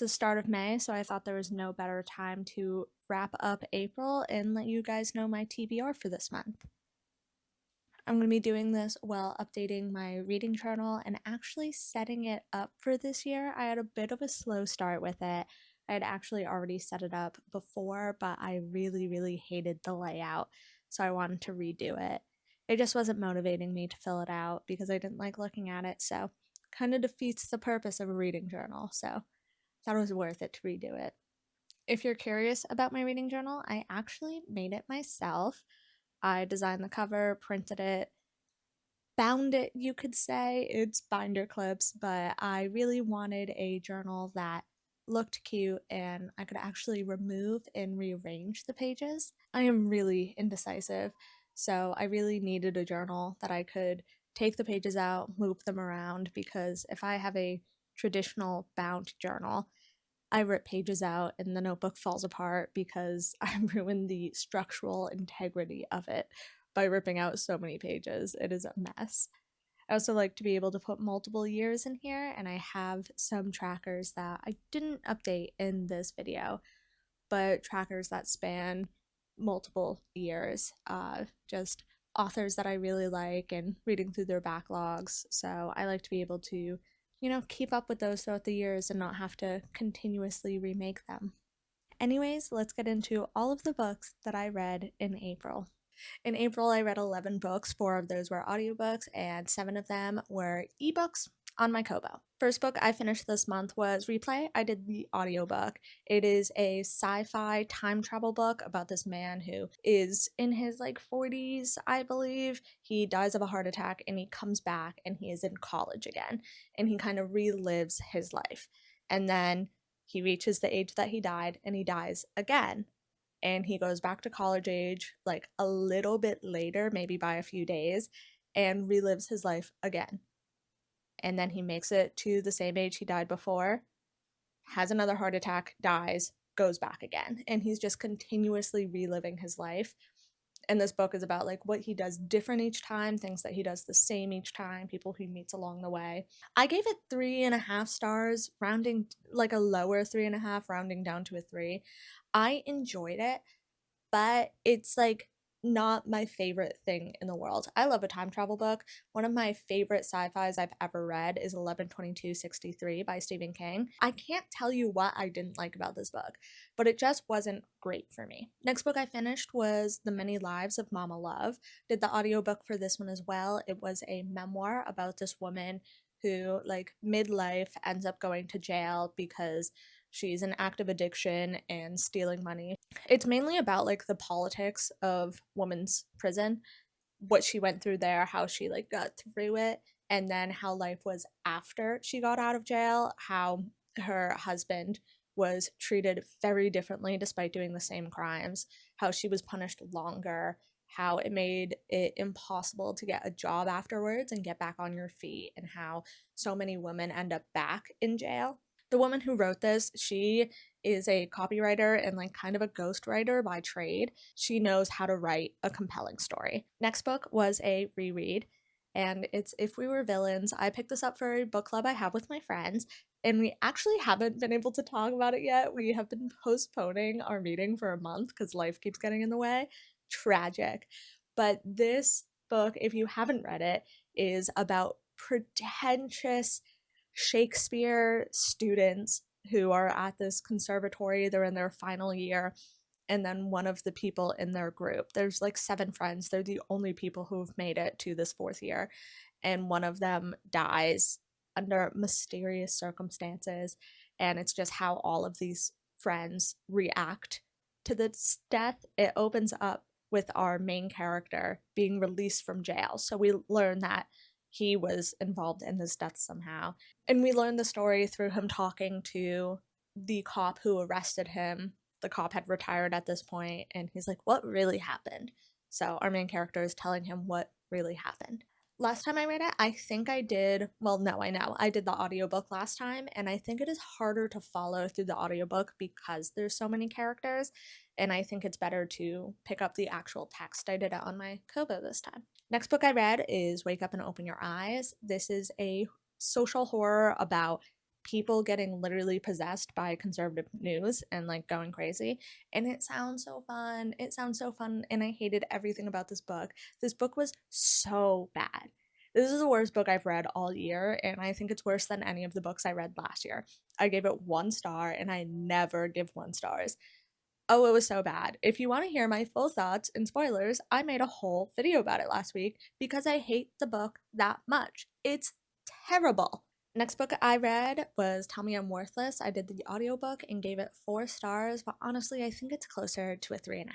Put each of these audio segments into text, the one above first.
the start of May, so I thought there was no better time to wrap up April and let you guys know my TBR for this month. I'm going to be doing this while updating my reading journal and actually setting it up for this year. I had a bit of a slow start with it. I had actually already set it up before, but I really hated the layout, so I wanted to redo it. It just wasn't motivating me to fill it out because I didn't like looking at it, so kind of defeats the purpose of a reading journal, so thought it was worth it to redo it. If you're curious about my reading journal, I actually made it myself. I designed the cover, printed it, bound it, you could say. It's binder clips, but I really wanted a journal that looked cute and I could actually remove and rearrange the pages. I am really indecisive, so I really needed a journal that I could take the pages out, move them around, because if I have a traditional bound journal, I rip pages out and the notebook falls apart because I ruined the structural integrity of it by ripping out so many pages. It is a mess. I also like to be able to put multiple years in here, and I have some trackers that I didn't update in this video, but trackers that span multiple years, just authors that I really like and reading through their backlogs. So I like to be able to keep up with those throughout the years and not have to continuously remake them. Anyways, let's get into all of the books that I read in April. In April, I read 11 books. 4 of those were audiobooks, and 7 of them were ebooks on my Kobo. First book I finished this month was Replay. I did the audiobook. It is a sci-fi time travel book about this man who is in his 40s, I believe. He dies of a heart attack and he comes back and he is in college again, and he kind of relives his life. And then he reaches the age that he died and he dies again. And he goes back to college age a little bit later, maybe by a few days, and relives his life again. And then he makes it to the same age he died before, has another heart attack, dies, goes back again. And he's just continuously reliving his life. And this book is about what he does different each time, things that he does the same each time, people he meets along the way. I gave it 3.5 stars, rounding a lower 3.5, rounding down to a 3. I enjoyed it, but it's not my favorite thing in the world. I love a time travel book. One of my favorite sci-fis I've ever read is 11/22/63 by Stephen King. I can't tell you what I didn't like about this book, but it just wasn't great for me. Next book I finished was The Many Lives of Mama Love. Did the audiobook for this one as well. It was a memoir about this woman who midlife ends up going to jail because she's in active addiction and stealing money. It's mainly about the politics of women's prison, what she went through there, how she got through it, and then how life was after she got out of jail, how her husband was treated very differently despite doing the same crimes, how she was punished longer, how it made it impossible to get a job afterwards and get back on your feet, and how so many women end up back in jail. The woman who wrote this, she is a copywriter and kind of a ghostwriter by trade. She knows how to write a compelling story. Next book was a reread, and it's If We Were Villains. I picked this up for a book club I have with my friends, and we actually haven't been able to talk about it yet. We have been postponing our meeting for a month because life keeps getting in the way. Tragic. But this book, if you haven't read it, is about pretentious Shakespeare students who are at this conservatory. They're in their final year, and then one of the people in their group, there's 7 friends, they're the only people who have made it to this 4th year, and one of them dies under mysterious circumstances, and it's just how all of these friends react to this death. It opens up with our main character being released from jail, so we learn that he was involved in this death somehow. And we learn the story through him talking to the cop who arrested him. The cop had retired at this point, and he's like, what really happened? So our main character is telling him what really happened. Last time I read it, I think I did, well, no, I know. I did the audiobook last time, and I think it is harder to follow through the audiobook because there's so many characters, and I think it's better to pick up the actual text. I did it on my Kobo this time. Next book I read is Wake Up and Open Your Eyes. This is a social horror about people getting literally possessed by conservative news and like going crazy. And it sounds so fun. It sounds so fun. And I hated everything about this book. This book was so bad. This is the worst book I've read all year, and I think it's worse than any of the books I read last year. I gave it 1 star, and I never give 1 stars. Oh, it was so bad. If you want to hear my full thoughts and spoilers, I made a whole video about it last week because I hate the book that much. It's terrible. Next book I read was Tell Me I'm Worthless. I did the audiobook and gave it 4 stars, but honestly, I think it's closer to a 3.5.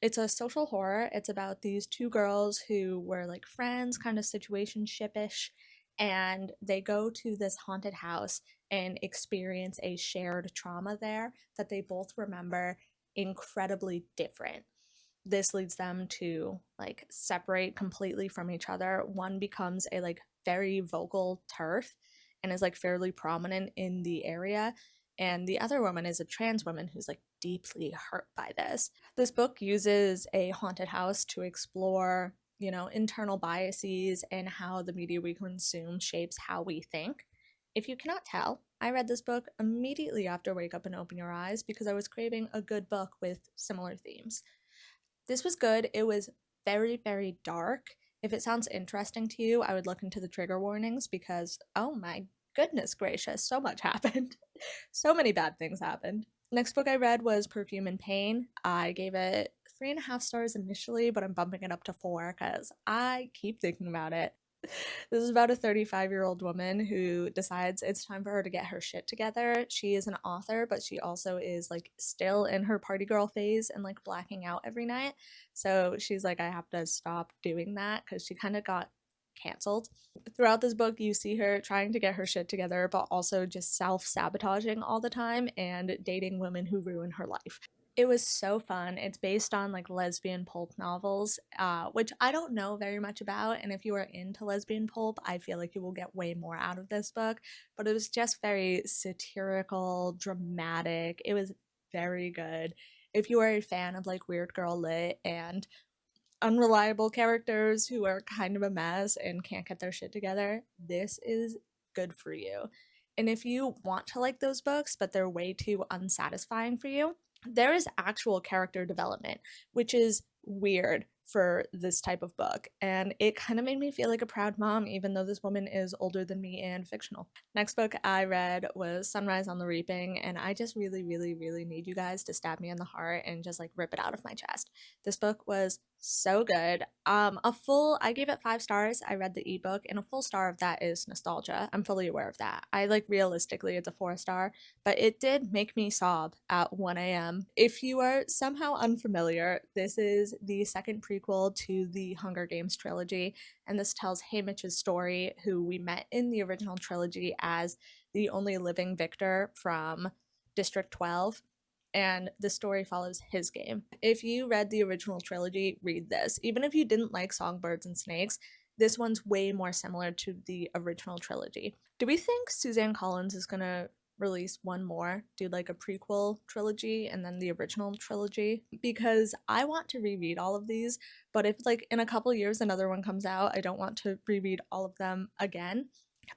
It's a social horror. It's about these two girls who were like friends, kind of situationship-ish, and they go to this haunted house and experience a shared trauma there that they both remember incredibly different. This leads them to like separate completely from each other. One becomes a like very vocal TERF and is like fairly prominent in the area, and the other woman is a trans woman who's like deeply hurt by this. This book uses a haunted house to explore, internal biases and how the media we consume shapes how we think. If you cannot tell, I read this book immediately after Wake Up and Open Your Eyes because I was craving a good book with similar themes. This was good. It was very, very dark. If it sounds interesting to you, I would look into the trigger warnings because, oh my goodness gracious, so much happened. So many bad things happened. Next book I read was Perfume and Pain. I gave it 3.5 stars initially, but I'm bumping it up to 4 because I keep thinking about it. This is about a 35-year-old woman who decides it's time for her to get her shit together. She is an author, but she also is like still in her party girl phase and like blacking out every night. So she's like, I have to stop doing that because she kind of got canceled. Throughout this book, you see her trying to get her shit together, but also just self-sabotaging all the time and dating women who ruin her life. It was so fun. It's based on like lesbian pulp novels, which I don't know very much about. And if you are into lesbian pulp, I feel like you will get way more out of this book. But it was just very satirical, dramatic. It was very good. If you are a fan of like weird girl lit and unreliable characters who are kind of a mess and can't get their shit together, this is good for you. And if you want to like those books, but they're way too unsatisfying for you, there is actual character development, which is weird for this type of book. And it kind of made me feel like a proud mom, even though this woman is older than me and fictional. Next book I read was Sunrise on the Reaping, and I just really, really, really need you guys to stab me in the heart and just like rip it out of my chest. This book was so good. I gave it 5 stars. I read the ebook, and a full star of that is nostalgia. I'm fully aware of that. I like realistically it's a 4 star, but it did make me sob at 1 a.m. If you are somehow unfamiliar, this is the second prequel to the Hunger Games trilogy, and this tells Haymitch's story, who we met in the original trilogy as the only living victor from District 12, and the story follows his game. If you read the original trilogy, read this. Even if you didn't like Songbirds and Snakes, this one's way more similar to the original trilogy. Do we think Suzanne Collins is gonna release one more, do like a prequel trilogy and then the original trilogy? Because I want to reread all of these, but if like in a couple years another one comes out, I don't want to reread all of them again.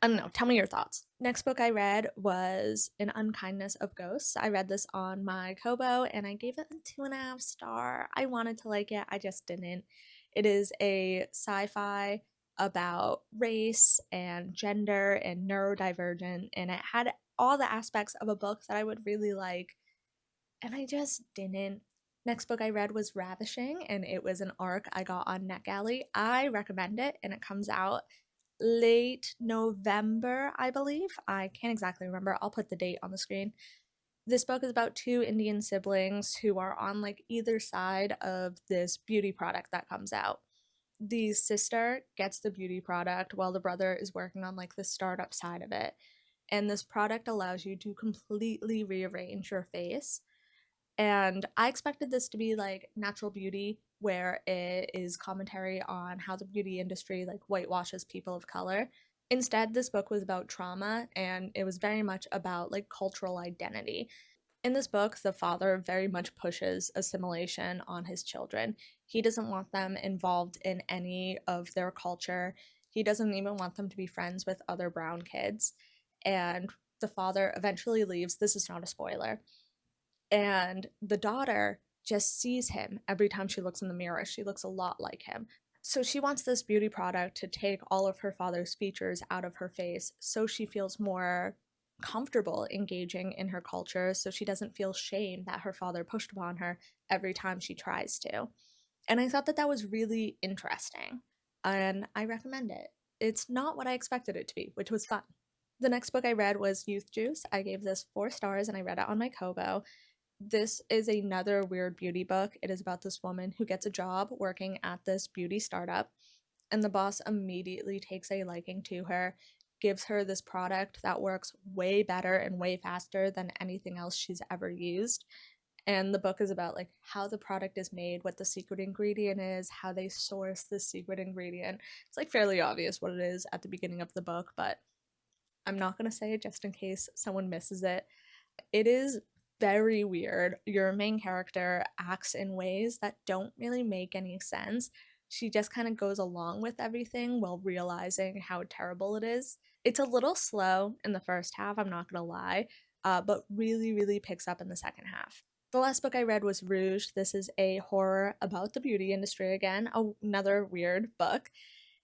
I don't know, tell me your thoughts. Next book I read was An Unkindness of Ghosts. I read this on my Kobo and I gave it a 2.5 star. I wanted to like it, I just didn't. It is a sci-fi about race and gender and neurodivergent, and it had all the aspects of a book that I would really like, and I just didn't. Next book I read was Ravishing, and it was an arc I got on NetGalley. I recommend it, and it comes out late November, I believe. I can't exactly remember. I'll put the date on the screen. This book is about two Indian siblings who are on like either side of this beauty product that comes out. The sister gets the beauty product while the brother is working on like the startup side of it. And this product allows you to completely rearrange your face. And I expected this to be like natural beauty, where it is commentary on how the beauty industry like whitewashes people of color. Instead, this book was about trauma, and it was very much about like cultural identity. In this book, the father very much pushes assimilation on his children. He doesn't want them involved in any of their culture. He doesn't even want them to be friends with other brown kids. And the father eventually leaves. This is not a spoiler. And the daughter just sees him every time she looks in the mirror. She looks a lot like him. So she wants this beauty product to take all of her father's features out of her face so she feels more comfortable engaging in her culture, so she doesn't feel shame that her father pushed upon her every time she tries to. And I thought that that was really interesting, and I recommend it. It's not what I expected it to be, which was fun. The next book I read was Youth Juice. I gave this 4 stars and I read it on my Kobo. This is another weird beauty book. It is about this woman who gets a job working at this beauty startup, and the boss immediately takes a liking to her, gives her this product that works way better and way faster than anything else she's ever used. And the book is about like how the product is made, what the secret ingredient is, how they source the secret ingredient. It's like fairly obvious what it is at the beginning of the book, but I'm not going to say it just in case someone misses it. It is very weird. Your main character acts in ways that don't really make any sense. She just kind of goes along with everything while realizing how terrible it is. It's a little slow in the first half, I'm not gonna lie, but really, really picks up in the second half. The last book I read was Rouge. This is a horror about the beauty industry again, another weird book.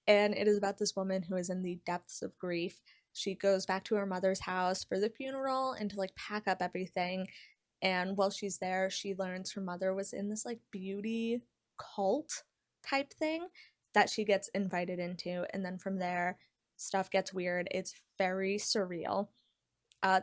And it is about this woman who is in the depths of grief. She goes back to her mother's house for the funeral and to like pack up everything. And while she's there, she learns her mother was in this like beauty cult type thing that she gets invited into. And then from there, stuff gets weird. It's very surreal.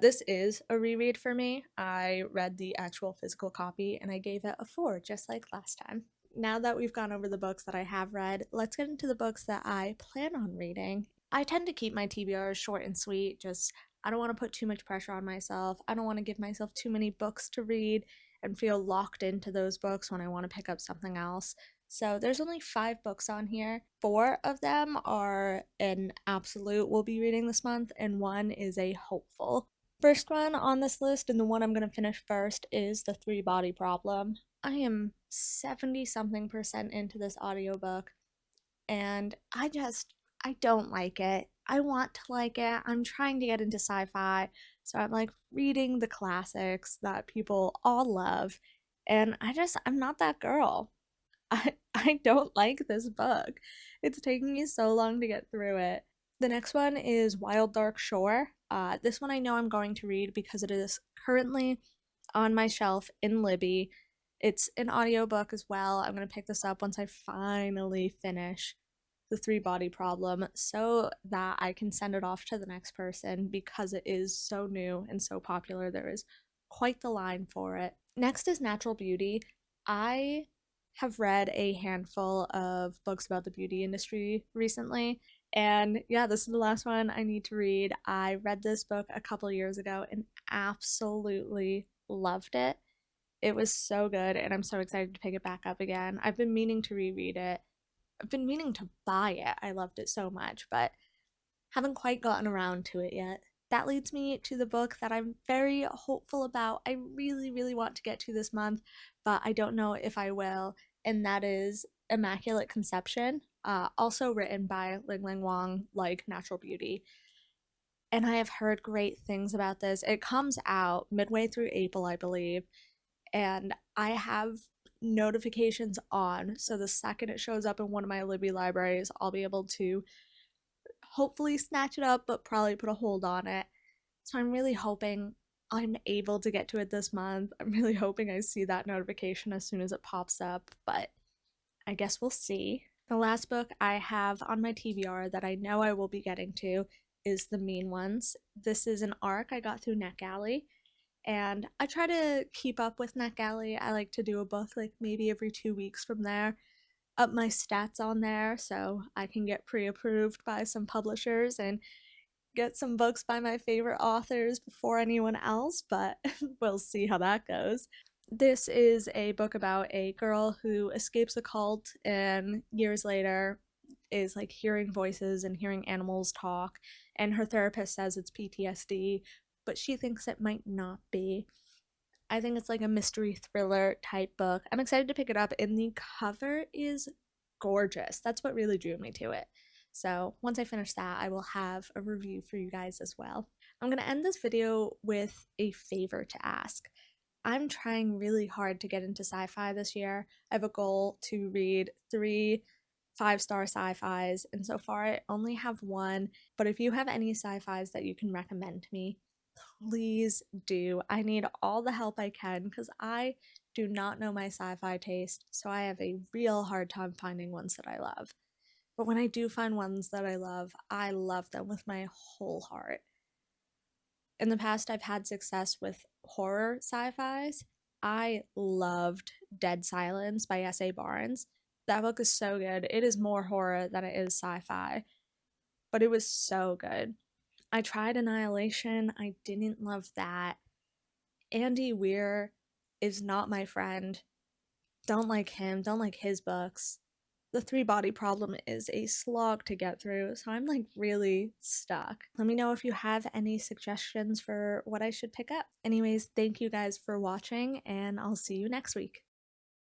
This is a reread for me. I read the actual physical copy and I gave it a 4, just like last time. Now that we've gone over the books that I have read, let's get into the books that I plan on reading. I tend to keep my TBRs short and sweet, just I don't want to put too much pressure on myself. I don't want to give myself too many books to read and feel locked into those books when I want to pick up something else. So there's only 5 books on here. 4 of them are an absolute we'll be reading this month, and 1 is a hopeful. First one on this list, and the one I'm going to finish first, is The 3 Body Problem. I am 70 something percent into this audiobook, and I don't like it. I want to like it. I'm trying to get into sci-fi, so I'm like reading the classics that people all love, and I'm not that girl. I don't like this book. It's taking me so long to get through it. The next one is Wild Dark Shore. This one I know I'm going to read because it is currently on my shelf in Libby. It's an audiobook as well. I'm going to pick this up once I finally finish The 3 Body Problem so that I can send it off to the next person because it is so new and so popular. There is quite the line for it. Next is Natural Beauty. I have read a handful of books about the beauty industry recently, and yeah, this is the last one I need to read. I read this book a couple years ago and absolutely loved it. It was so good, and I'm so excited to pick it back up again. I've been meaning to reread it. I've been meaning to buy it. I loved it so much, but haven't quite gotten around to it yet. That leads me to the book that I'm very hopeful about. I really, really want to get to this month, but I don't know if I will, and that is Immaculate Conception, also written by Ling Ling Wang, like Natural Beauty. And I have heard great things about this. It comes out midway through April, I believe, and I have notifications on, so the second it shows up in one of my Libby libraries, I'll be able to hopefully snatch it up, but probably put a hold on it. So I'm really hoping I'm able to get to it this month. I'm really hoping I see that notification as soon as it pops up, but I guess we'll see. The last book I have on my TBR that I know I will be getting to is The Mean Ones. This is an arc I got through NetGalley, and I try to keep up with NetGalley. I like to do a book like maybe every 2 weeks from there, up my stats on there so I can get pre-approved by some publishers and get some books by my favorite authors before anyone else, but we'll see how that goes. This is a book about a girl who escapes a cult and years later is like hearing voices and hearing animals talk, and her therapist says it's PTSD, but she thinks it might not be. I think it's like a mystery thriller type book. I'm excited to pick it up, and the cover is gorgeous. That's what really drew me to it. So once I finish that, I will have a review for you guys as well. I'm going to end this video with a favor to ask. I'm trying really hard to get into sci-fi this year. I have a goal to read 3 5-star sci-fis, and so far I only have one. But if you have any sci-fis that you can recommend to me, please do. I need all the help I can because I do not know my sci-fi taste, so I have a real hard time finding ones that I love. But when I do find ones that I love them with my whole heart. In the past, I've had success with horror sci-fis. I loved Dead Silence by S.A. Barnes. That book is so good. It is more horror than it is sci-fi, but it was so good. I tried Annihilation. I didn't love that. Andy Weir is not my friend. Don't like him. Don't like his books. The Three Body Problem is a slog to get through, so I'm like really stuck. Let me know if you have any suggestions for what I should pick up. Anyways, thank you guys for watching, and I'll see you next week.